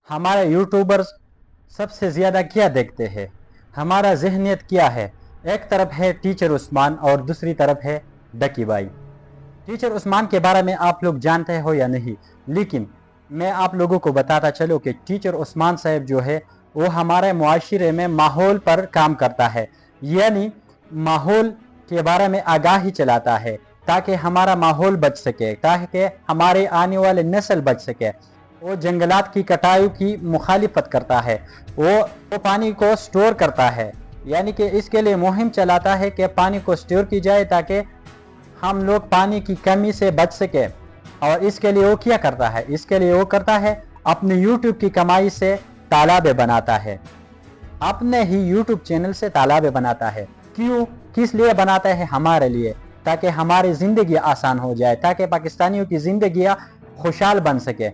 हमारे यूट्यूबर्स सबसे ज़्यादा क्या देखते हैं, हमारा जहनियत क्या है। एक तरफ है टीचर उस्मान और दूसरी तरफ है डकी भाई। टीचर उस्मान के बारे में आप लोग जानते हो या नहीं, लेकिन मैं आप लोगों को बताता चलूँ कि टीचर उस्मान साहब जो है वो हमारे मुआशरे में माहौल पर काम करता है, यानी माहौल के बारे में आगाही चलाता है ताकि हमारा माहौल बच सके, ताकि हमारे आने वाले नस्ल बच सके। वो जंगलात की कटाई की मुखालिफत करता है, वो पानी को स्टोर करता है, यानी कि इसके लिए मुहिम चलाता है कि पानी को स्टोर की जाए ताकि हम लोग पानी की कमी से बच सके। और इसके लिए वो क्या करता है, इसके लिए वो करता है अपने यूट्यूब की कमाई से तालाबे बनाता है, अपने ही यूट्यूब चैनल से तालाबे बनाता है। क्यों, किस लिए बनाता है? हमारे लिए, ताकि हमारी ज़िंदगी आसान हो जाए, ताकि पाकिस्तानियों की ज़िंदगियाँ खुशहाल बन सके।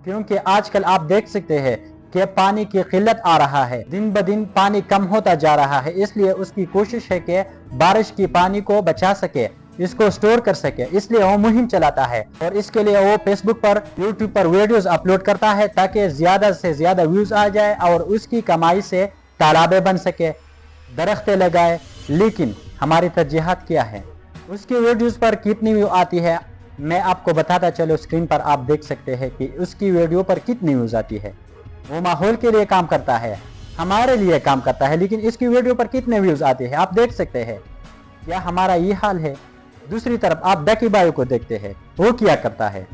क्योंकि आजकल आप देख सकते हैं कि पानी की किल्लत आ रहा है, दिन ब दिन पानी कम होता जा रहा है, इसलिए उसकी कोशिश है कि बारिश की पानी को बचा सके, इसको स्टोर कर सके, इसलिए वो मुहिम चलाता है। और इसके लिए वो फेसबुक पर, यूट्यूब पर वीडियोस अपलोड करता है ताकि ज़्यादा से ज़्यादा व्यूज़ आ जाए और उसकी कमाई से तालाबे बन सके, दरख्तें लगाए। लेकिन हमारी तरजीहात क्या है, उसकी वीडियोस पर कितनी व्यू आती है, मैं आपको बताता चलो। स्क्रीन पर आप देख सकते हैं कि उसकी वीडियो पर कितनी व्यूज़ आती है। वो माहौल के लिए काम करता है, हमारे लिए काम करता है, लेकिन इसकी वीडियो पर कितने व्यूज़ आते हैं आप देख सकते हैं। क्या हमारा ये हाल है? दूसरी तरफ आप डकी भाई को देखते हैं, वो क्या करता है,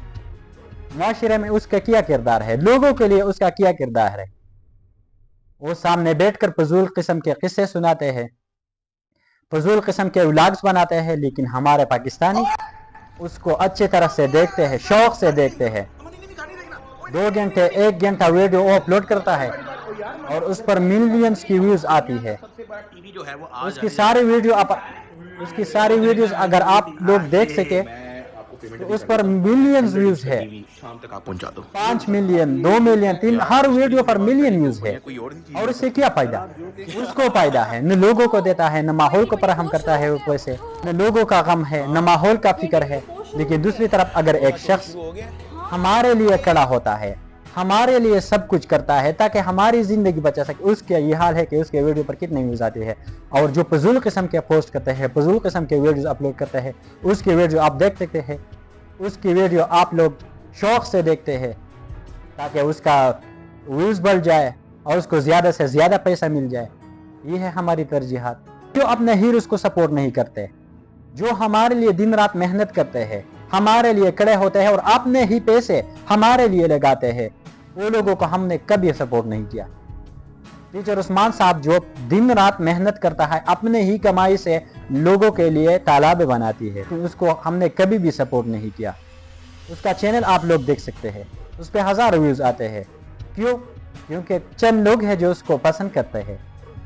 माशरे में उसका क्या किरदार है, लोगों के लिए उसका क्या किरदार है। वो सामने बैठकर फजूल किस्म के किस्से सुनाते हैं, फजूल किस्म के व्लॉग्स बनाते हैं, लेकिन हमारे पाकिस्तानी उसको अच्छी तरह से देखते हैं, शौक से देखते हैं। 2 घंटे 1 घंटा वीडियो वो अपलोड करता है और उस पर मिलियंस की व्यूज आती है। उसकी सारी वीडियोस अगर आप लोग देख सके तो उस पर मिलियंस व्यूज है, 5 मिलियन 2 मिलियन 3, हर वीडियो पर मिलियन व्यूज है। और इससे क्या फायदा? उसको फायदा है, न लोगों को देता है, न माहौल को फराहम करता है वो पैसे, न लोगों का गम है, न माहौल का फिक्र है। लेकिन दूसरी तरफ अगर एक शख्स हमारे लिए खड़ा होता है, हमारे लिए सब कुछ करता है ताकि हमारी ज़िंदगी बचा सके, उसका ये हाल है कि उसके वीडियो पर कितने व्यूज़ आते हैं। और जो फजूल किस्म के पोस्ट करते हैं, फजूल किस्म के वीडियोस अपलोड करते हैं, उसकी वीडियो आप देख सकते हैं, उसकी वीडियो आप लोग शौक़ से देखते हैं ताकि उसका व्यूज़ बढ़ जाए और उसको ज़्यादा से ज़्यादा पैसा मिल जाए। ये है हमारी तरजीहात। जो अपने हीरोज़ को सपोर्ट नहीं करते, जो हमारे लिए दिन रात मेहनत करते हैं, हमारे लिए खड़े होते हैं और अपने ही पैसे हमारे लिए लगाते हैं, वो लोगों को हमने कभी सपोर्ट नहीं किया। टीचर उस्मान साहब जो दिन रात मेहनत करता है, अपने ही कमाई से लोगों के लिए तालाबे बनाती है, तो उसको हमने कभी भी सपोर्ट नहीं किया। उसका चैनल आप लोग देख सकते हैं, उस पर हज़ारों व्यूज़ आते हैं। क्यों? क्योंकि चंद लोग हैं जो उसको पसंद करते हैं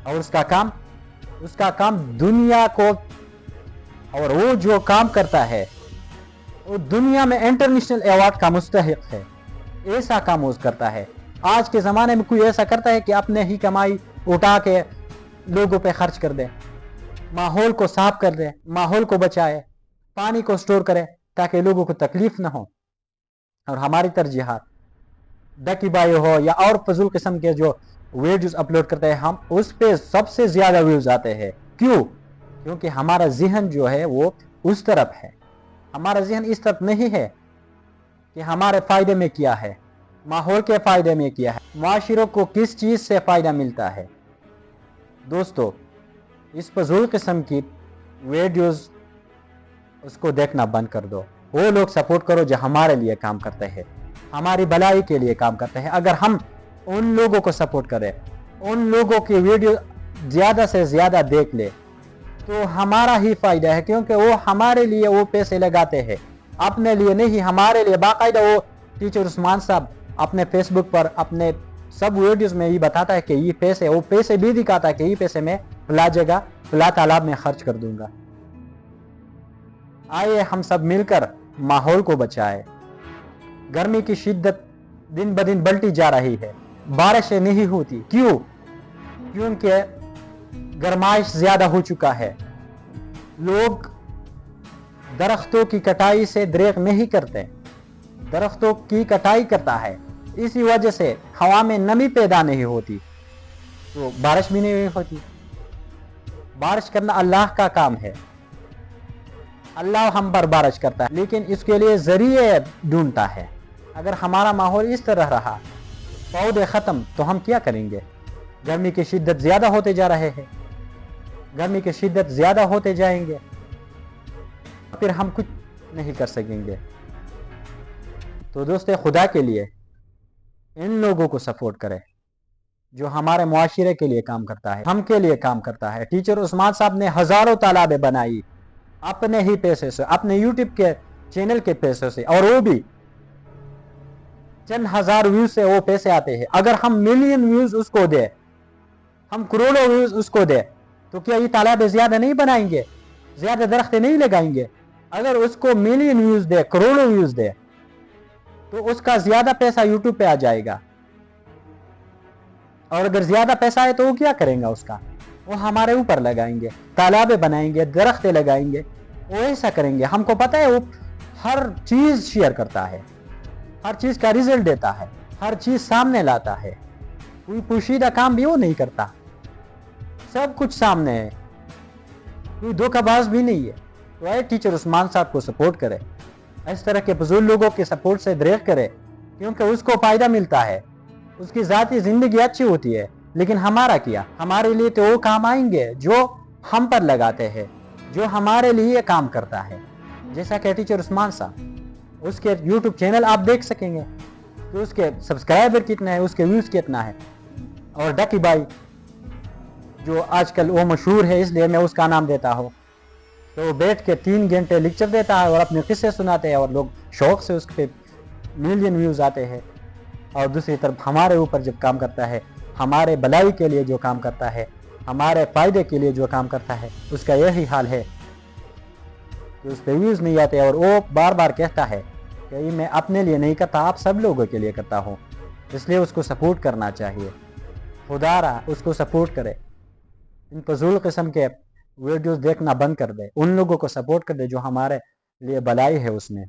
और उसका काम दुनिया को, और वो जो काम करता है वो दुनिया में इंटरनेशनल अवार्ड का मुस्तहिक है। ऐसा काम वो करता है। आज के ज़माने में कोई ऐसा करता है कि अपने ही कमाई उठा के लोगों पे खर्च कर दे, माहौल को साफ कर दे, माहौल को बचाए, पानी को स्टोर करे ताकि लोगों को तकलीफ ना हो। और हमारी तरजीहात डकी भाई हो या और फजूल किस्म के जो वीडियोस अपलोड करते हैं, हम उस पर सबसे ज़्यादा व्यूज़ आते हैं। क्यों? क्योंकि हमारा जहन जो है वो उस तरफ है, हमारा जहन इस तरफ नहीं है कि हमारे फ़ायदे में क्या है, माहौल के फ़ायदे में क्या है, माशरों को किस चीज़ से फ़ायदा मिलता है। दोस्तों, इस फजूल किस्म की वीडियोस उसको देखना बंद कर दो। वो लोग सपोर्ट करो जो हमारे लिए काम करते हैं, हमारी भलाई के लिए काम करते हैं। अगर हम उन लोगों को सपोर्ट करें, उन लोगों की वीडियो ज़्यादा से ज़्यादा देख ले, तो हमारा ही फ़ायदा है, क्योंकि वो हमारे लिए वो पैसे लगाते हैं, अपने लिए नहीं, हमारे लिए। बाकायदा वो टीचर उस्मान साहब अपने फेसबुक पर अपने सब वीडियोस में ये बताता है कि ये पैसे, वो पैसे भी दिखाता है कि ये पैसे मैं फला जगह फला तालाब में खर्च कर दूंगा। आइए हम सब मिलकर माहौल को बचाए। गर्मी की शिद्दत दिन ब दिन बढ़ती जा रही है, बारिशें नहीं होती। क्यों? क्योंकि गर्माइश ज़्यादा हो चुका है। लोग दरख्तों की कटाई से दरेग नहीं करते, दरख्तों की कटाई करता है। इसी वजह से हवा में नमी पैदा नहीं होती, तो बारिश भी नहीं होती। बारिश करना अल्लाह का काम है, अल्लाह हम पर बारिश करता है, लेकिन इसके लिए जरिए ढूंढता है। अगर हमारा माहौल इस तरह रहा, पौधे ख़त्म, तो हम क्या करेंगे? गर्मी की शिद्दत ज़्यादा होते जा रहे हैं, गर्मी की शिद्दत ज़्यादा होते जाएंगे, फिर हम कुछ नहीं कर सकेंगे। तो दोस्तों, खुदा के लिए इन लोगों को सपोर्ट करें जो हमारे मुआशरे के लिए काम करता है, हम के लिए काम करता है। टीचर उस्मान साहब ने हज़ारों तालाबें बनाई अपने ही पैसे से, अपने यूट्यूब के चैनल के पैसे से, और वो भी चंद हजार व्यूज से वो पैसे आते हैं। अगर हम मिलियन व्यूज उसको दे, हम करोड़ों व्यूज उसको दे, तो क्या ये तालाबें ज्यादा नहीं बनाएंगे, ज्यादा दरख्तें नहीं लगाएंगे? अगर उसको मिलियन व्यूज दे, करोड़ों व्यूज दे, तो उसका ज्यादा पैसा यूट्यूब पे आ जाएगा। और अगर ज्यादा पैसा है तो वो क्या करेंगे? उसका वो हमारे ऊपर लगाएंगे, तालाबें बनाएंगे, दरख्तें लगाएंगे, वो ऐसा करेंगे। हमको पता है वो हर चीज शेयर करता है, हर चीज का रिजल्ट देता है, हर चीज सामने लाता है, कोई पोशीदा काम भी वो नहीं करता, सब कुछ सामने है, कोई धोखाबाज भी नहीं है। तो आए टीचर उस्मान साहब को सपोर्ट करे, इस तरह के बुजुर्ग लोगों के सपोर्ट से दरेक करे, क्योंकि उसको फायदा मिलता है, उसकी जाती जिंदगी अच्छी होती है। लेकिन हमारा क्या? हमारे लिए तो वो काम आएंगे जो हम पर लगाते हैं, जो हमारे लिए काम करता है। जैसा कि टीचर उस्मान साहब, उसके यूट्यूब चैनल आप देख सकेंगे कि उसके सब्सक्राइबर कितने हैं, उसके व्यूज कितना है। और डकी भाई जो आजकल वो मशहूर है, इसलिए मैं उसका नाम देता हूँ, तो वो बैठ के 3 घंटे लेक्चर देता है और अपने किस्से सुनाते हैं, और लोग शौक से उस पर मिलियन व्यूज आते हैं। और दूसरी तरफ हमारे ऊपर जब काम करता है, हमारे भलाई के लिए जो काम करता है, हमारे फायदे के लिए जो काम करता है, उसका यही हाल है कि उस पर व्यूज नहीं आते। और वो बार बार कहता है कि मैं अपने लिए नहीं करता, आप सब लोगों के लिए करता हूँ, इसलिए उसको सपोर्ट करना चाहिए। खुदारा उसको सपोर्ट करे, इन फजूल किस्म के वीडियोस देखना बंद कर दे, उन लोगों को सपोर्ट कर दे जो हमारे लिए भलाई है उसमें।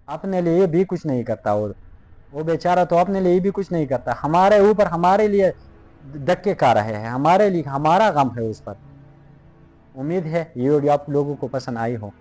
अपने लिए भी कुछ नहीं करता, और वो बेचारा तो अपने लिए भी कुछ नहीं करता, हमारे ऊपर हमारे लिए धक्के खा रहे हैं, हमारे लिए हमारा गम है उस पर। उम्मीद है ये वीडियो आप लोगों को पसंद आई हो।